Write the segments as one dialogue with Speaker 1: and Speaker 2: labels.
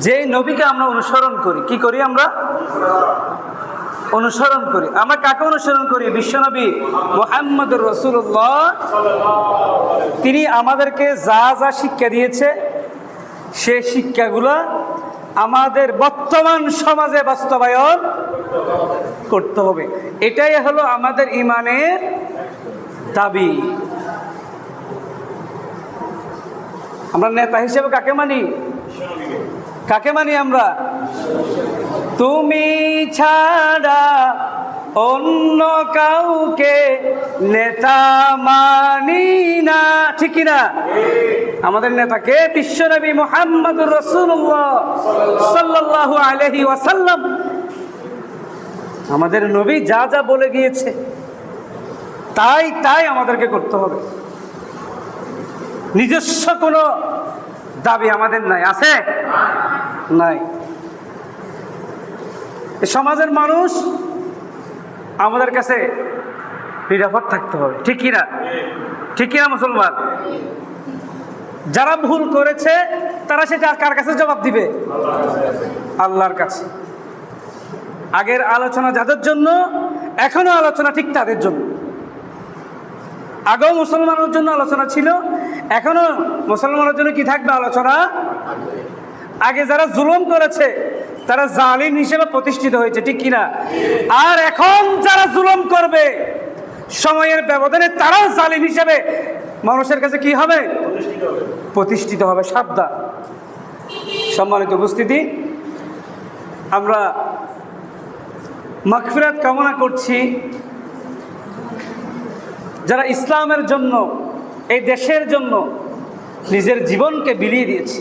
Speaker 1: যে নবীকে আমরা অনুসরণ করি, কি করি আমরা? অনুসরণ করি। আমরা কাকে অনুসরণ করি? বিশ্বনবী মুহাম্মদুর রাসূলুল্লাহ। তিনি আমাদেরকে যা যা শিক্ষা দিয়েছে সে শিক্ষাগুলো আমাদের বর্তমান সমাজে বাস্তবায়ন করতে হবে। এটাই হলো আমাদের ঈমানের দাবি। আমরা নেতা হিসেবে কাকে মানি? কাকে মানি আমরা? তুমি ছাড়া অন্য কাউকে নেতা মানি না, ঠিক কি না? আমাদের নেতাকে বিশ্বনবী মুহাম্মদুর রাসূলুল্লাহ সাল্লাল্লাহু আলাইহি ওয়াসাল্লাম। আমাদের নবী যা যা বলে গিয়েছে তাই তাই আমাদেরকে করতে হবে। নিজস্ব কোনো দাবি আমাদের নাই, আছে? নাই। সমাজের মানুষ আমাদের কাছে নিরাপদ থাকতে হবে, ঠিক কিনা? ঠিক কিনা মুসলমান? যারা ভুল করেছে তারা সেটা কার কাছে জবাব দিবে? আল্লাহর কাছে। আগের আলোচনা যাদের জন্য, এখনো আলোচনা ঠিক তাদের জন্য। আগেও মুসলমানের জন্য আলোচনা ছিল, এখনো মুসলমানের জন্য কি থাকবে আলোচনা? আগে যারা জুলুম করেছে তারা জালিম হিসেবে প্রতিষ্ঠিত হয়েছে, ঠিক কিনা? আর এখন যারা জুলুম করবে সময়ের ব্যবধানে তারাও জালিম হিসেবে মানুষের কাছে কি হবে? প্রতিষ্ঠিত হবে। সাবধান। সম্মানিত উপস্থিতি, আমরা মাগফিরাত কামনা করছি যারা ইসলামের জন্য, এই দেশের জন্য নিজের জীবনকে বিলিয়ে দিয়েছে।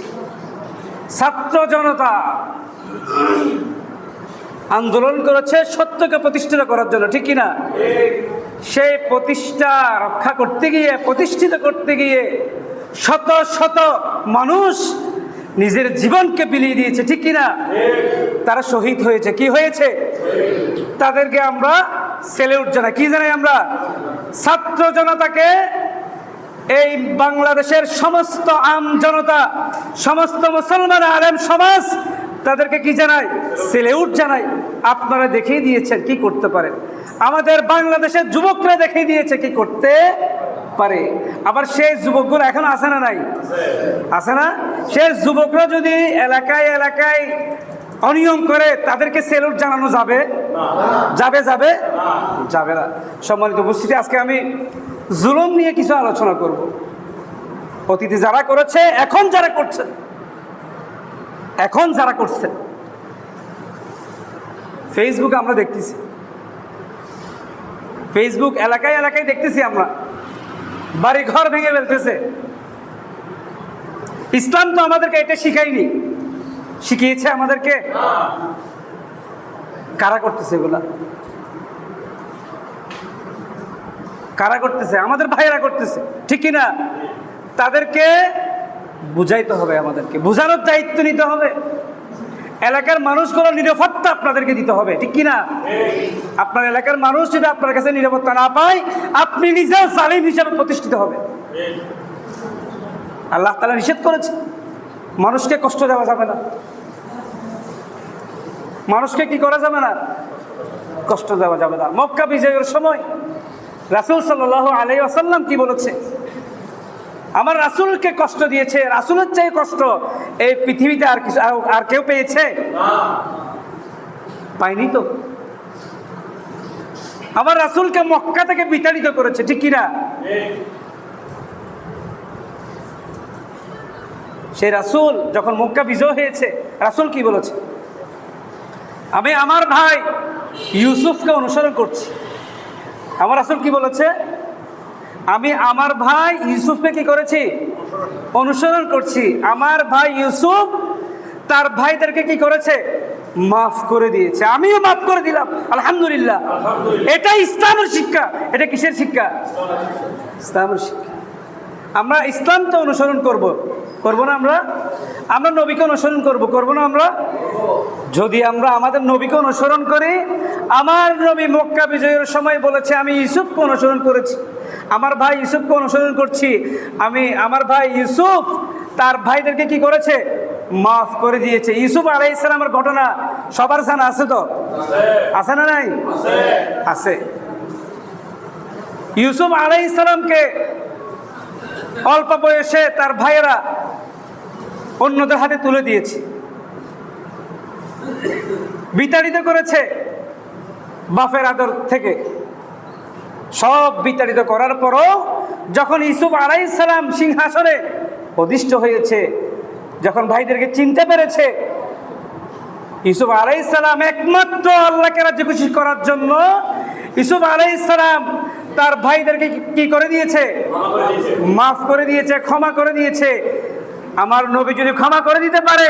Speaker 1: ছাত্র জনতা আন্দোলন করেছে সত্যকে প্রতিষ্ঠিত করার জন্য, ঠিক কিনা? সেই প্রতিষ্ঠা রক্ষা করতে গিয়ে, প্রতিষ্ঠিত করতে গিয়ে শত শত মানুষ নিজের জীবনকে বিলিয়ে দিয়েছে, ঠিক কিনা? তারা শহীদ হয়েছে। কি হয়েছে? তাদেরকে আমরা সেলিউট জানাই। কি জানাই আমরা? ছাত্র জনতাকে, এই বাংলাদেশের সমস্ত আম জনতা, সমস্ত মুসলমান আলেম সমাজ তাদেরকে কি জানাই? সেলিউট জানাই। আপনারা দেখিয়ে দিয়েছেন কি করতে পারেন। আমাদের বাংলাদেশের যুবকরা দেখিয়ে দিয়েছে কি করতে পারে। আবার সেই যুবকগুলো এখন আছে না নাই? আছে না? সেই যুবকরা যদি এলাকায় এলাকায় অনিয়ম করে তাদেরকে সেলুট জানানো যাবে? যাবে যাবে যাবে না। সম্মানিত উপস্থিতি, আজকে আমি জুলুম নিয়ে কিছু আলোচনা করব। অতীতে যারা করেছে, এখন যারা করছেন, এখন যারা করছেন। ফেসবুকে আমরা দেখতেছি, ফেসবুক এলাকায় এলাকায় দেখতেছি আমরা বাড়ি ঘর ভেঙে ফেলতেছে। ইসলাম তো আমাদেরকে এটা শিখায়নি, শিখিয়েছে আমাদেরকে। কারা করতেছে এগুলা? কারা করতেছে? আমাদের ভাইয়েরা করতেছে, ঠিক কিনা? তাদেরকে বুঝাইতে হবে, আমাদেরকে বুঝানোর দায়িত্ব নিতে হবে। এলাকার মানুষগুলো নিরাপত্তা আপনাদেরকে দিতে হবে, ঠিক কিনা? আপনার এলাকার মানুষ যদি আপনার কাছে নিরাপত্তা না পায়, আপনি নিজেও জালিম হিসাবে প্রতিষ্ঠিত হবে। আল্লাহ তাআলা নিষেধ করেছে, মানুষকে কষ্ট দেওয়া যাবে না। মানুষকে কি করা যাবে না? কষ্ট দেওয়া যাবে না। মক্কা বিজয়ের সময় রাসূল সাল্লাল্লাহু আলাইহি ওয়াসাল্লাম কি বলেছে? আমার রাসূলকে কষ্ট দিয়েছে, রাসূলের চেয়ে কষ্ট এই পৃথিবীতে আর কিছু আর কেউ পেয়েছে? পায়নি তো। আমার রাসূলকে মক্কা থেকে বিতাড়িত করেছে, ঠিক কিনা? সেই রাসূল যখন মক্কা বিজয় হয়েছে, রাসূল কি বলেছে? আমি আমার ভাই ইউসুফকে অনুসরণ করছি। আমার রাসূল কি বলেছে? আমি আমার ভাই ইউসুফকে কি করেছি? অনুসরণ করছি। আমার ভাই ইউসুফ তার ভাইদেরকে কি করেছে? মাফ করে দিয়েছে, আমিও মাফ করে দিলাম, আলহামদুলিল্লাহ। এটা ইসলামের শিক্ষা। এটা কিসের শিক্ষা? ইসলামের শিক্ষা। আমরা ইসলামকে অনুসরণ করব, করব না? আমরা আমরা নবীকে অনুসরণ করব, করব না? আমরা যদি আমরা আমাদের নবীকে অনুসরণ করি, আমার নবী মক্কা বিজয়ের সময় বলেছে আমি ইউসুফকে অনুসরণ করেছি, আমার ভাই ইউসুফকে অনুসরণ করছি। আমি আমার ভাই ইউসুফ তার ভাইদেরকে কি করেছে? মাফ করে দিয়েছে। ইউসুফ আলাইহিস সালামের ঘটনা সবার জানা আছে তো? আছে না নাই? আছে। ইউসুফ আলাইহিস সালামকে অল্প বয়সে তার ভাইয়েরা অন্যদের হাতে তুলে দিয়েছে, বিতাড়িত করেছে বাপের আদর থেকে। সব বিতাড়িত করার পরও যখন ইউসুফ আলাইহিস সালাম সিংহাসনে অধিষ্ঠ হয়েছে, যখন ভাইদেরকে চিনতে পেরেছে, ইউসুফ আলাইহিস সালাম একমাত্র আল্লাহকে রাজি খুশি করার জন্য ইউসুফ আলাইহিস সালাম তার ভাইদেরকে কি করে দিয়েছে? মাফ করে দিয়েছে, ক্ষমা করে দিয়েছে। আমার নবী যদি ক্ষমা করে দিতে পারে,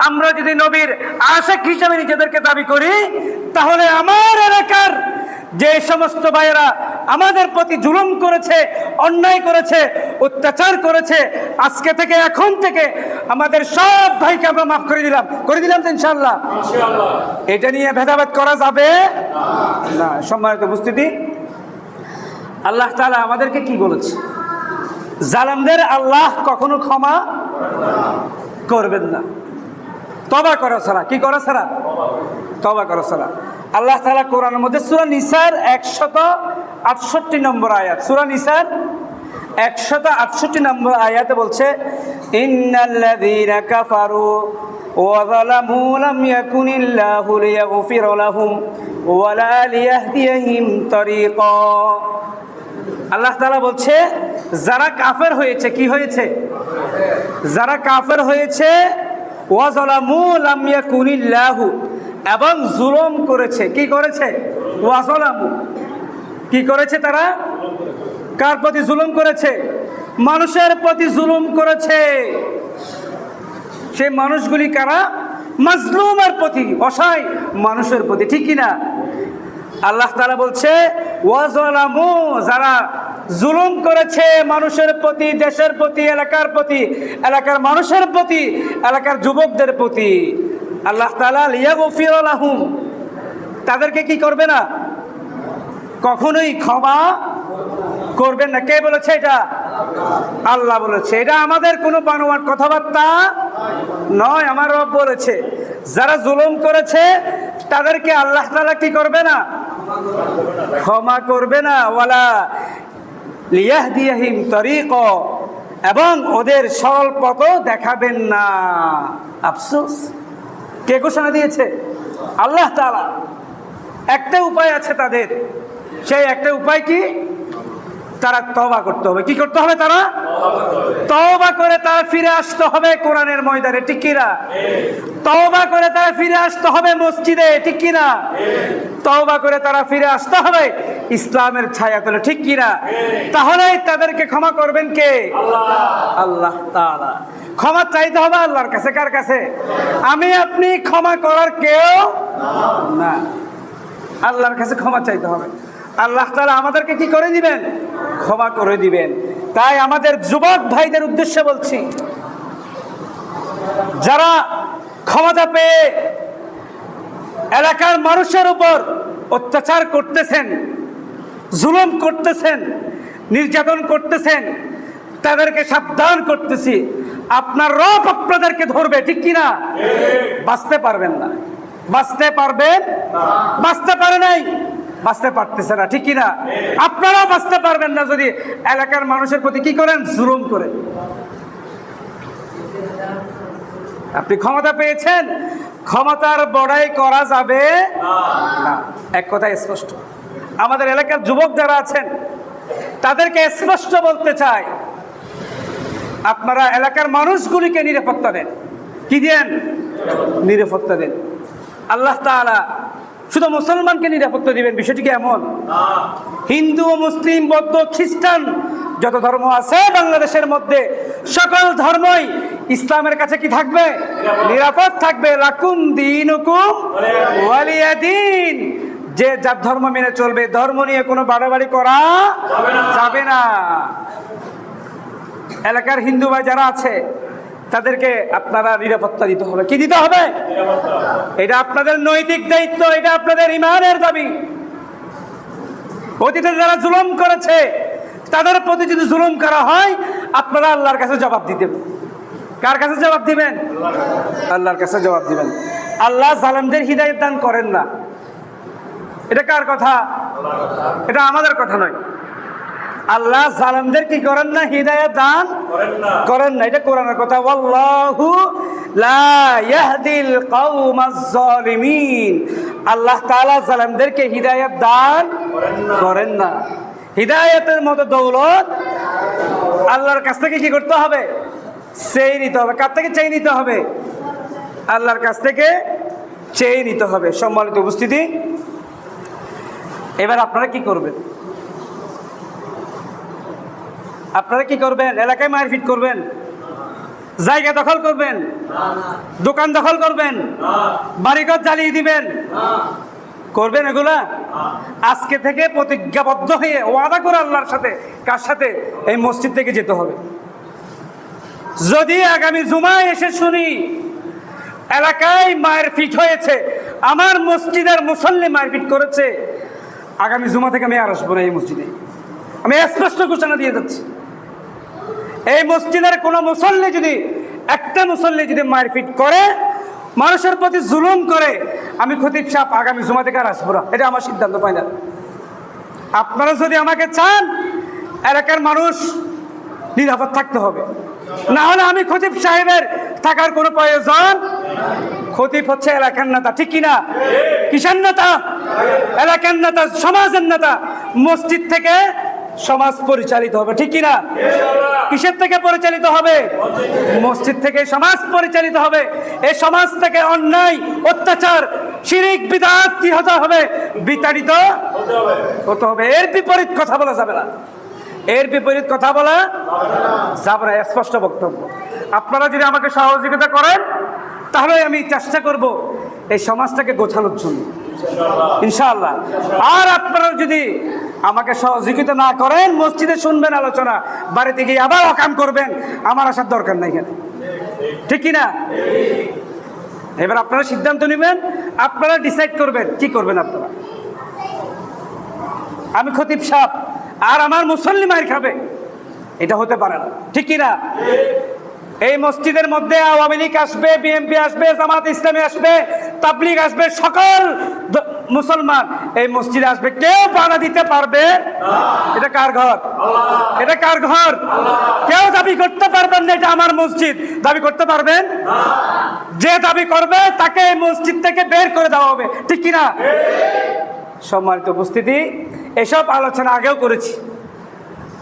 Speaker 1: আমরা যদি নবীর আশিক হিসেবে নিজেদেরকে দাবি করি, তাহলে আমার এলাকার যে সমস্ত ভাইয়েরা আমাদের প্রতি জুলুম করেছে, অন্যায় করেছে, অত্যাচার করেছে, আজকে থেকে এখন থেকে আমাদের সব ভাইকে আমরা মাফ করে দিলাম তো ইনশাআল্লাহ। এটা নিয়ে ভেদাভেদ করা যাবে না। সম্মানিত উপস্থিতি, আল্লাহ তাআলা আমাদেরকে কি বলেছে? জালেমদের আল্লাহ কখনো ক্ষমা করবেন না, তওবা করা ছাড়া। কি করা ছাড়া? তওবা করা ছাড়া। আল্লাহ তাআলা কোরআনের মধ্যে সূরা নিসার 168 নম্বর আয়াত, সূরা নিসার 168 নম্বর আয়াতে বলছে, ইন্নাল্লাযীনা কাফারু ওয়া যালামু লাম ইয়াকুনিল্লাহু লিয়াগফিরা লাহুম ওয়া লা লিয়াহদিয়াহিম তরিকা। আল্লাহ তাআলা বলছে, যারা কাফের হয়েছে, কি হয়েছে? যারা কাফের হয়েছে, ওয়া যালামু লাম ইয়াকুনিল্লাহু, এবং জুলুম করেছে। কি করেছে? ওয়া যালামু, কি করেছে তারা? কার প্রতি জুলুম করেছে? মানুষের প্রতি জুলুম করেছে। সেই মানুষগুলি কারা? মাজলুমের প্রতি, অসহায় মানুষের প্রতি, ঠিক কিনা? আল্লাহ তাআলা বলছে, ওয়া যালামু, যারা জুলুম করেছে মানুষের প্রতি, দেশের প্রতি, এলাকার প্রতি, এলাকার মানুষের প্রতি, এলাকার যুবকদের প্রতি, আল্লাহ তাআলা লিয়াগফিরা লাহুম, তাদেরকে কি করবে না? কখনোই ক্ষমা করবেন না। কে বলেছে এটা? আল্লাহ বলেছে। এটা আমাদের কোনো বানোয়াট কথাবার্তা নয়, আমার রব বলেছে। যারা জুলুম করেছে তাদেরকে আল্লাহ তাআলা কি করবে না? ক্ষমা করবে না। ওয়ালা লিয়াহদিয়াহিম তরিকা, এবং ওদের সরল পথ দেখাবেন না। আফসোস, কে ঘোষণা দিয়েছে? আল্লাহ তাআলা। একটা উপায় আছে তাদের, সেই একটা উপায় কি? তারা তওবা করতে হবে। কি করতে হবে? তারা তওবা করে তারা ফিরে আসতে হবে কোরআনের ময়দানে, ঠিক কিনা? তওবা করে তারা ফিরে আসতে হবে মসজিদে, ঠিক কিনা? তওবা করে তারা ফিরে আসতে হবে ইসলামের ছায়াতলে, ঠিক কিনা? তাহলেই তাদেরকে ক্ষমা করবেন কে? আল্লাহ তাআলা। ক্ষমা চাইতে হবে আল্লাহর কাছে। কার কাছে? আমি আপনি ক্ষমা করার কেউ না, আল্লাহর কাছে ক্ষমা চাইতে হবে। আল্লাহ তাআলা আমাদেরকে কি করে দিবেন? ক্ষমা করে দিবেন। তাই আমাদের যুবক ভাইদের উদ্দেশ্যে বলছি, যারা ক্ষমতা পেয়ে এলাকার মানুষের উপর অত্যাচার করতেছেন, জুলুম করতেছেন, নির্যাতন করতেছেন, তাদেরকে সাবধান করতেছি, আপনার রব আপনাদেরকে ধরবে, ঠিক কিনা? বাঁচতে পারবেন না। বাঁচতে পারবেন? বাঁচতে পারে নাই, বাঁচতে পারতেছে না, ঠিক কিনা? আপনারাও বাঁচতে পারবেন না যদি এলাকার মানুষের প্রতি কি করেন? জুলুম করেন। আপনি ক্ষমতা পেয়েছেন, ক্ষমতার বড়াই করা যাবে না। এক কথায় স্পষ্ট। আমাদের এলাকার যুবক যারা আছেন তাদেরকে স্পষ্ট বলতে চাই, আপনারা এলাকার মানুষগুলিকে নিরাপত্তা দেন। কি দেন? নিরাপত্তা দেন। আল্লাহ তাআলা শুধু মুসলমানকে নিরাপত্তা দিবেন, বিষয়টি কি এমন? হিন্দু, মুসলিম, বৌদ্ধ, খ্রিস্টান যত ধর্ম আছে বাংলাদেশের মধ্যে, সকল ধর্মই ইসলামের কাছে কি থাকবে? নিরাপদ থাকবে। লাকুম দীনুকুম ওয়ালিয়া দীন। যে যার ধর্ম মেনে চলবে, ধর্ম নিয়ে কোনো বাড়াবাড়ি করা যাবে না। এলাকার হিন্দু ভাই যারা আছে তাদেরকে আপনারা নিরাপত্তা দিতে হবে। কি দিতে হবে? এটা আপনাদের নৈতিক দায়িত্ব, এটা আপনাদের ঈমানের দাবি। অতীতে যারা জুলুম করেছে তাদের প্রতি যদি জুলুম করা হয়, আপনারা আল্লাহর কাছে জবাব দিতে কার কাছে জবাব দিবেন? আল্লাহর কাছে জবাব দিবেন। আল্লাহ জালেমদের হিদায়াত দান করেন না। এটা কার কথা? এটা আমাদের কথা নয়। আল্লাহ জালেমদের কি করেন না? হিদায়াত দান করেন না। এটা কোরআনের কথা। ওয়াল্লাহু লা ইয়াহদিল কওমাজ জালিমিন। আল্লাহ তাআলা জালেমদেরকে হিদায়াত দান করেন না। হিদায়াতের মতো দৌলত আল্লাহর কাছ থেকে কি করতে হবে? চেয়ে নিতে হবে। কার থেকে চেয়ে নিতে হবে? আল্লাহর কাছ থেকে চেয়ে নিতে হবে। সম্মানিত উপস্থিতি, এবার আপনারা কি করবেন? আপনারা কি করবেন? এলাকায় মারপিট করবেন? জায়গা দখল করবেন? দোকান দখল করবেন? বাড়িঘর জ্বালিয়ে দিবেন? করবেন এগুলা? আজকে থেকে প্রতিজ্ঞাবদ্ধ হয়ে ওয়াদা করে আল্লাহর সাথে, কার সাথে? এই মসজিদ থেকে যেতে হবে। যদি আগামী জুমায় এসে শুনি এলাকায় মারপিট হয়েছে, আমার মসজিদের মুসল্লি মারপিট করেছে, আগামী জুমা থেকে আমি আর আসবো না এই মসজিদে। আমি স্পষ্ট ঘোষণা দিয়ে যাচ্ছি, এই মসজিদের কোনো মুসল্লি যদি, একটা মুসল্লি যদি মারপিট করে, মানুষের প্রতি জুলুম করে, আমি খতিব সাহেব আগামী জুমা থেকে আর আসবো না। এটা আমার সিদ্ধান্ত ফাইনাল। আপনারা যদি আমাকে চান, এলাকার মানুষ নিরাপদ থাকতে হবে, না হলে আমি খতিব সাহেবের থাকার কোনো প্রয়োজন। খতিব হচ্ছে এলাকার নেতা, ঠিক কিনা? কিসের নেতা? এলাকার নেতা, সমাজের নেতা। মসজিদ থেকে সমাজ পরিচালিত হবে, ঠিক কিনা? কিসের থেকে পরিচালিত হবে? মসজিদ থেকে সমাজ পরিচালিত হবে। এই সমাজ থেকে অন্যায়, অত্যাচার, শিরিক, বিদআত কি হতে হবে? বিতাড়িত হতে হবে। এর বিপরীত কথা বলা যাবে না। এর বিপরীত কথা বলা যাবে না। স্পষ্ট বক্তব্য। আপনারা যদি আমাকে সহযোগিতা করেন, তাহলে আমি চেষ্টা করব এই সমাজটাকে গোছানোর জন্য, ইনশাআল্লাহ। আর আপনারা যদি আমাকে সহযোগিতা না করেন, মসজিদে শুনবেন আলোচনা, বাড়িতে গিয়ে আবার অকাম করবেন, আমার আসার দরকার নাই এখানে, ঠিক কিনা? এবার আপনারা সিদ্ধান্ত নেবেন, আপনারা ডিসাইড করবেন কি করবেন আপনারা। আমি খতিব সাহেব আর আমার মুসল্লি মার খাবে, এটা হতে পারে না, ঠিক কিনা? এই মসজিদের মধ্যে আওয়ামী লীগ আসবে, বিএনপি আসবে, জামাত ইসলামী আসবে, তাবলীগ আসবে, সকল মুসলমান এই মসজিদে আসবে, কেউ বাধা দিতে পারবে? এটা কার ঘর? এটা কার ঘর? কেউ দাবি করতে পারবেন না এটা আমার মসজিদ। দাবি করতে পারবেন? যে দাবি করবে তাকে এই মসজিদ থেকে বের করে দেওয়া হবে, ঠিক কিনা? সম্মানিত উপস্থিতি, এসব আলোচনা আগেও করেছি,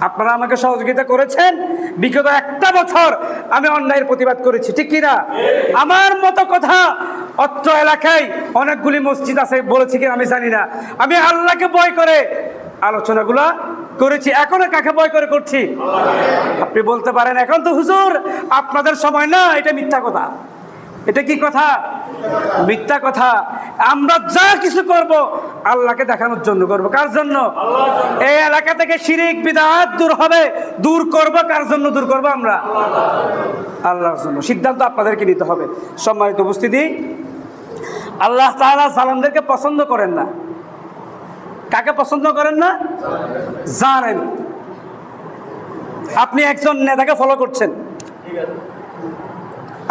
Speaker 1: আপনারা আমাকে সহযোগিতা করেছেন। বিগত একটা বছর আমি অন্যায়ের প্রতিবাদ করেছি, ঠিক কিনা? আমার মতো কথা অত্র এলাকায় অনেকগুলি মসজিদ আছে, বলেছি কি আমি জানি না। আমি আল্লাহকে ভয় করে আলোচনাগুলো করেছি। এখনো কাকে ভয় করে করছি? আপনি বলতে পারেন এখন তো হুজুর আপনাদের সময় না, এটা মিথ্যা কথা। এটা কি কথা? মিথ্যা কথা। আমরা যা কিছু করব আল্লাহকে দেখানোর জন্য করব। কার জন্য? এই এলাকা থেকে শিরিক, বিদআত দূর হবে, দূর করব। কার জন্য দূর করব? আমরা আল্লাহর জন্য। সিদ্ধান্ত আপনাদেরকে নিতে হবে। সম্মানিত উপস্থিতি, আল্লাহ তাআলা জালেমদেরকে পছন্দ করেন না। কাকে পছন্দ করেন না? জানেন। আপনি একজন নেতাকে ফলো করছেন,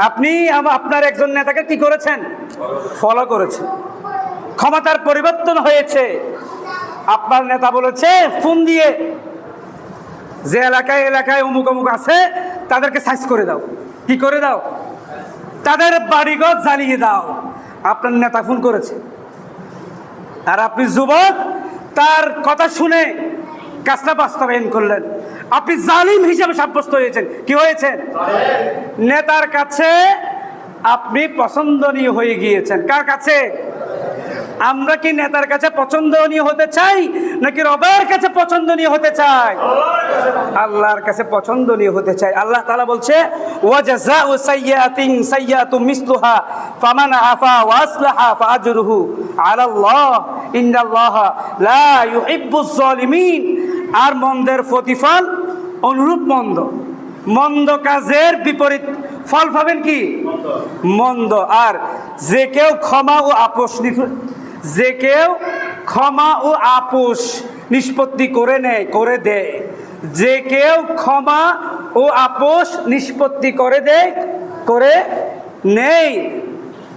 Speaker 1: আপনি আপনার একজন নেতাকে কি করেছেন? ফলো করেছেন। ক্ষমতার পরিবর্তন হয়েছে, আপনার নেতা বলেছে ফোন দিয়ে যে এলাকায় এলাকায় অমুক অমুক আছে তাদেরকে সাইজ করে দাও। কি করে দাও? তাদের বাড়িঘর জ্বালিয়ে দাও। আপনার নেতা ফোন করেছে, আর আপনি যুবক, তার কথা শুনে কাজটা বাস্তবায়ন করলেন। আপনি জালিম হিসেবে সাব্যস্ত হয়েছেন। কি হয়েছেন? নেতার কাছে আপনি পছন্দনীয় হয়ে গিয়েছেন। কার কাছে? আমরা কি নেতার কাছে পছন্দনীয় হতে চাই, নাকি রবের কাছে পছন্দনীয় হতে চাই? আল্লাহর কাছে পছন্দনীয় হতে চাই। আল্লাহ তাআলা বলছে, ওয়া জাযাউ সাইয়্যাতিন সাইয়্যাতুম মিসলুহা ফামান আফা ওয়া আসলাহা ফাআজরুহু আলাল্লাহ ইন্নাল্লাহা লা ইউহিব্বুজ জালিমিন। আর মন্দের প্রতিফল অনুরূপ মন্দ। মন্দ কাজের বিপরীত ফল পাবেন কি? মন্দ। আর যে কেউ ক্ষমা ও আপোষ নিষ্পত্তি করে নেয়, করে দেয়, যে কেউ ক্ষমা ও ও আপোষ নিষ্পত্তি করে দেয়, করে নেই,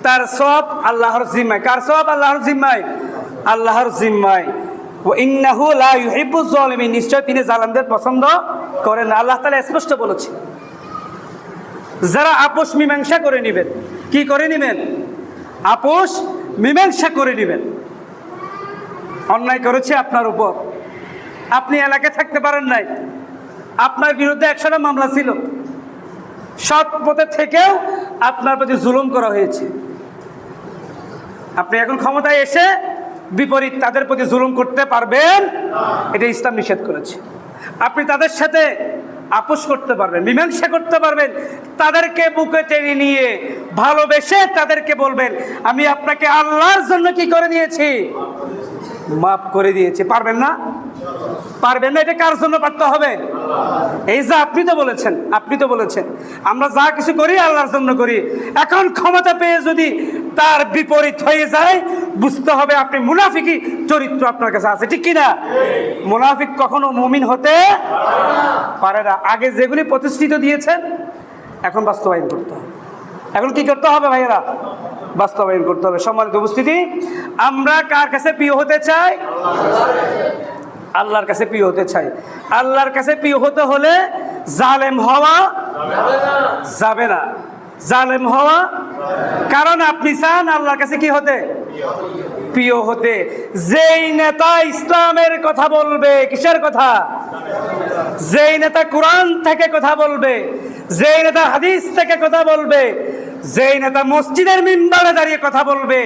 Speaker 1: তার সওয়াব আল্লাহর জিম্মায়। কার সওয়াব? আল্লাহর জিম্মায়, আল্লাহর জিম্মায়। ওয়া ইন্নাহু লা ইউহিব্বুজ জালিমিন, নিশ্চয় তিনি জালেমদের পছন্দ করেন না। আল্লাহ তাআলা স্পষ্ট বলেছে, যারা আপোষ মীমাংসা করে নেবেন, কি করে নেবেন? আপোষ মীমাংসা করে নেবেন। অন্যায় করেছে আপনার উপর, আপনি এলাকায় থাকতে পারেন নাই, আপনার বিরুদ্ধে 100টা মামলা ছিল, সৎ পথে থেকেও আপনার প্রতি জুলুম করা হয়েছে। আপনি এখন ক্ষমতায় এসে বিপরীত তাদের প্রতি জুলুম করতে পারবেন, এটা ইসলাম নিষেধ করেছে। আপনি তাদের সাথে আপোষ করতে পারবেন, মীমাংসা করতে পারবেন, তাদেরকে বুকে টেনে নিয়ে ভালোবেসে তাদেরকে বলবেন, আমি আপনাকে আল্লাহর জন্য কি করে দিয়েছি? মাফ করে দিয়েছি। পারবেন না? পারবেন না। এটা কার জন্য পারতে হবে? এই যে আপনি তো বলেছেন, আপনি তো বলেছেন আমরা যা কিছু করি আল্লাহর জন্য করি। এখন ক্ষমতা পেয়ে যদি তার বিপরীত হয়ে যায়, বুঝতে হবে আপনি মুনাফিকি চরিত্র আপনার কাছে আছে, ঠিক কিনা? মুনাফিক কখনো মুমিন হতে পারে না। আগে যেগুলি প্রতিষ্ঠিত দিয়েছেন এখন বাস্তবায়ন করতে হবে। এখন কি করতে হবে ভাইয়েরা? বাস্তবায়ন করতে হবে। সম্মানিত উপস্থিতি, আমরা কার কাছে প্রিয় হতে চাই? আল্লাহর কাছে প্রিয় হতে চাই। আল্লাহর কাছে প্রিয় হতে হলে জালেম হওয়া যাবে না, জালেম হওয়া, কারণ আপনি চান আল্লাহর কাছে কি হতে? প্রিয় হতে। যেই নেতা ইসলামের কথা বলবে, কিসের কথা? যেই নেতা কোরআন থেকে কথা বলবে, যেই নেতা হাদিস থেকে কথা বলবে, যেই নেতা মসজিদের মিম্বারে দাঁড়িয়ে কথা বলবে,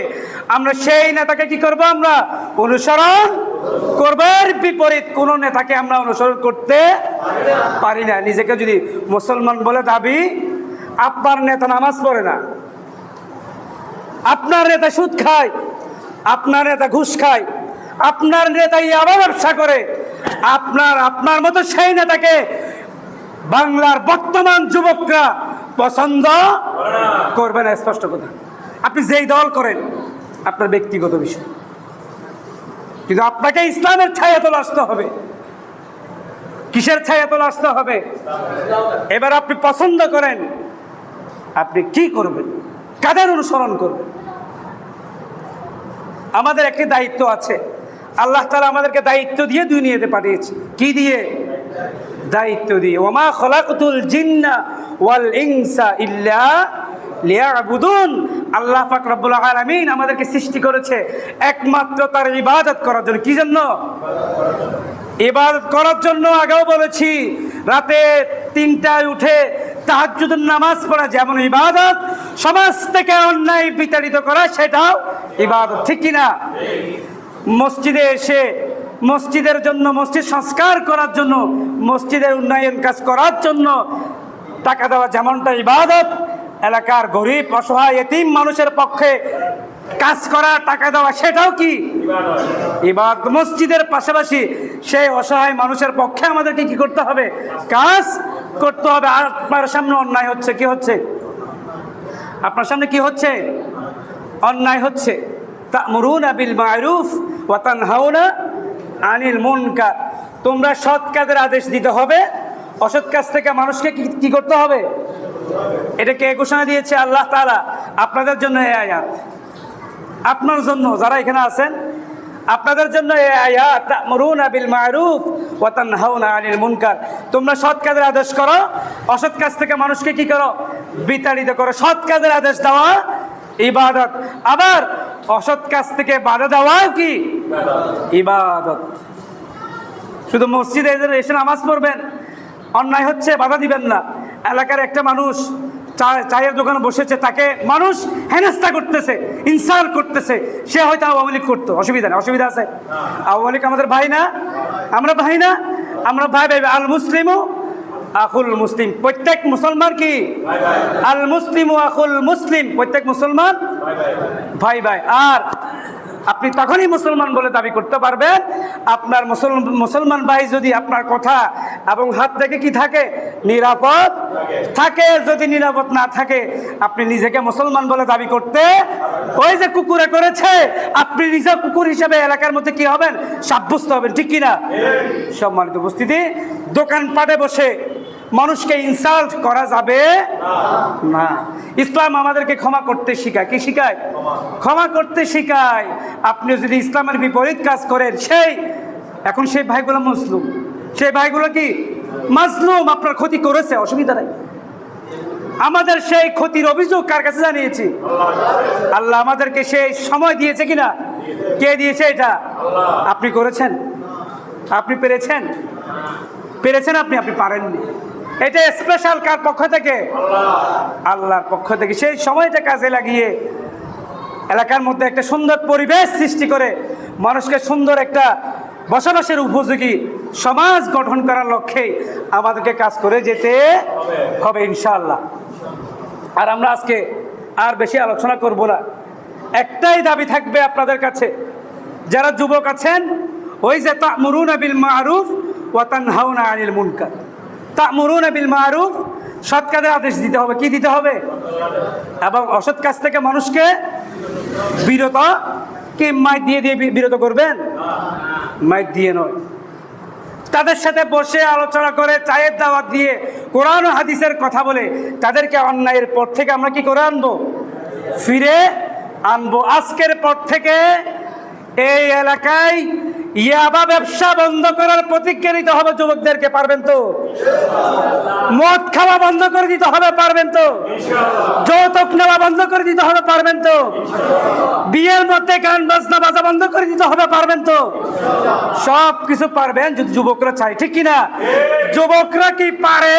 Speaker 1: আমরা সেই নেতাকে কি করব? আমরা অনুসরণ করব। এর বিপরীত কোন নেতাকে আমরা অনুসরণ করতে পারি না। নিজেকে যদি মুসলমান বলে দাবি, আপনার নেতা নামাজ পড়ে না, আপনার নেতা সুদ খায়, আপনার নেতা ঘুষ খায়, আপনার নেতা ইয়াবা ব্যবসা করে, আপনার মতো সেই নেতাকে বাংলার বর্তমান যুবকরা পছন্দ করবে না। স্পষ্ট কথা। আপনি যেই দল করেন আপনার ব্যক্তিগত বিষয়, কিন্তু আপনাকে ইসলামের ছায়াতলে আসতে হবে। কিসের ছায়াতলে আসতে হবে? এবার আপনি পছন্দ করেন, আপনি কি করবেন, কাদের অনুসরণ করবেন? আমাদের একটি দায়িত্ব আছে। আল্লাহ তাআলা আমাদেরকে দায়িত্ব দিয়ে দুনিয়াতে পাঠিয়েছে। কি দিয়ে? দায়িত্ব দিয়ে। ওমা খলাকতুল জিন্না ওয়াল ইনসা ইল্লা লিয়াবুদুন। আল্লাহ পাক রব্বুল আলামিন আমাদেরকে সৃষ্টি করেছে একমাত্র তার ইবাদত করার জন্য। কি জন্য? ইবাদত করার জন্য। আগেও বলেছি, রাতে 3টায় উঠে তাহাজ্জুদের নামাজ পড়া যেমন ইবাদত, সমাজ থেকে অন্যায় বিতাড়িত করা সেটাও ইবাদত, ঠিক কিনা? মসজিদে এসে মসজিদের জন্য, মসজিদ সংস্কার করার জন্য, মসজিদের উন্নয়ন কাজ করার জন্য টাকা দেওয়া যেমনটা ইবাদত, এলাকার গরিব অসহায় এতিম মানুষের পক্ষে কাজ করা, টাকা দেওয়া, সেটাও কি ইবাদত। মসজিদের পাশাপাশি সেই অসহায় মানুষের পক্ষে আমাদেরকে কি করতে হবে? কাজ করতে হবে। আর আপনার সামনে অন্যায় হচ্ছে, কি হচ্ছে? আপনার সামনে কি হচ্ছে? অন্যায় হচ্ছে। তা'মুরুনা বিল মা'রুফ ওয়া তানহাউনা আনিল মুনকার। তোমরা সৎ কাজের আদেশ দিতে হবে, অসৎ কাজ থেকে মানুষকে কি করতে হবে? এটা কে ঘোষণা দিয়েছে? আল্লাহ তাআলা। আপনাদের জন্য এই আয়াত, আপনার জন্য যারা এখানে আছেন, আপনাদের জন্য এই আয়াত। তা'মুরুনা বিল মা'রুফ ওয়া তানহাউনা আনিল মুনকার। তোমরা সৎ কাজের আদেশ করো, অসৎ কাজ থেকে মানুষকে কি করো? বিতাড়িত করো। সৎ কাজের আদেশ দেওয়া ইবাদত, আবার অসৎ কাজ থেকে বাধা দেওয়াও কি ইবাদত। শুধু মসজিদে এসে নামাজ পড়বেন, অন্যায় হচ্ছে বাধা দিবেন না। এলাকার একটা মানুষ চায়ের দোকানে বসেছে, তাকে মানুষ হেনস্থা করতেছে, ইনসাল্ট করতেছে, সে হয়তো আওয়ামী লীগ করতো, অসুবিধা নেই। অসুবিধা আছে? আওয়ামী লীগ আমাদের ভাই না? আমরা ভাই না? আমরা ভাই ভাই। আল মুসলিমু আখুল মুসলিম। প্রত্যেক মুসলমান কি? আল মুসলিমু আখুল মুসলিম। প্রত্যেক মুসলমান ভাই ভাই। আর আপনি তখনই মুসলমান বলে দাবি করতে পারবেন আপনার মুসলমান ভাই যদি আপনার কথা এবং হাত থেকে কি থাকে? নিরাপদ থাকে। যদি নিরাপদ না থাকে, আপনি নিজেকে মুসলমান বলে দাবি করতে, ওই যে কুকুরে করেছে, আপনি নিজে কুকুর হিসেবে এলাকার মধ্যে কি হবেন? সাব্যস্ত হবেন, ঠিক কিনা? সম্মানিত উপস্থিতি, দোকানপাটে বসে মানুষকে ইনসাল্ট করা যাবে না। ইসলাম আমাদেরকে ক্ষমা করতে শেখায়। কি শেখায়? ক্ষমা করতে শেখায়। আপনি যদি ইসলামের বিপরীত কাজ করেন, এখন সেই ভাইগুলো মজলুম, সেই ভাইগুলো কি মাজলুম, আপনার ক্ষতি করেছে, অসুবিধা নাই। আমাদের সেই ক্ষতির অভিযোগ কার কাছে জানিয়েছি? আল্লাহ আমাদেরকে সেই সময় দিয়েছে কিনা? কে দিয়েছে এটা? আপনি করেছেন? আপনি পেরেছেন? আপনি পারেননি। এটা স্পেশাল কার পক্ষ থেকে? আল্লাহর পক্ষ থেকে। সেই সময়টা কাজে লাগিয়ে এলাকার মধ্যে একটা সুন্দর পরিবেশ সৃষ্টি করে মানুষকে সুন্দর একটা বসবাসের উপযোগী সমাজ গঠন করার লক্ষ্যে আমাদেরকে কাজ করে যেতে হবে ইনশাআল্লাহ। আর আমরা আজকে আর বেশি আলোচনা করব না। একটাই দাবি থাকবে আপনাদের কাছে, যারা যুবক আছেন, ওই যে তা'মুরুনা বিল মা'রুফ ওয়া তানহাউনা আনিল মুনকার। তা'মুরুনা বিল মা'রুফ, সৎ কাজের আদেশ দিতে হবে। কি দিতে হবে? এবং অসৎ কাজ থেকে মানুষকে বিরত, কি মাইর দিয়ে বিরত করবেন? মাইর দিয়ে নয়। তাদের সাথে বসে আলোচনা করে, চায়ের দাওয়াত দিয়ে, কোরআন ও হাদিসের কথা বলে তাদেরকে অন্যায়ের পথ থেকে আমরা কি করে আনবো? ফিরে আনবো। আজকের পর থেকে এই এলাকায় ইয়াবা ব্যবসা বন্ধ করার প্রতিজ্ঞা নিতে হবে যুবকদেরকে। পারবেন তো? মদ খাওয়া বন্ধ করে দিতে হবে। পারবেন তো? যৌতুক নেওয়া বন্ধ করে দিতে হবে। পারবেন তো? বিয়ের মধ্যে গান বাজনা বাজা বন্ধ করে দিতে হবে। পারবেন তো? সব কিছু পারবেন যদি যুবকরা চায়, ঠিক কিনা? যুবকরা কি পারে?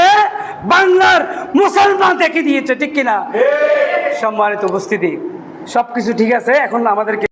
Speaker 1: বাংলার মুসলমান দেখে দিয়েছে, ঠিক কিনা? সম্মানিত উপস্থিতি, সবকিছু ঠিক আছে। এখন আমাদেরকে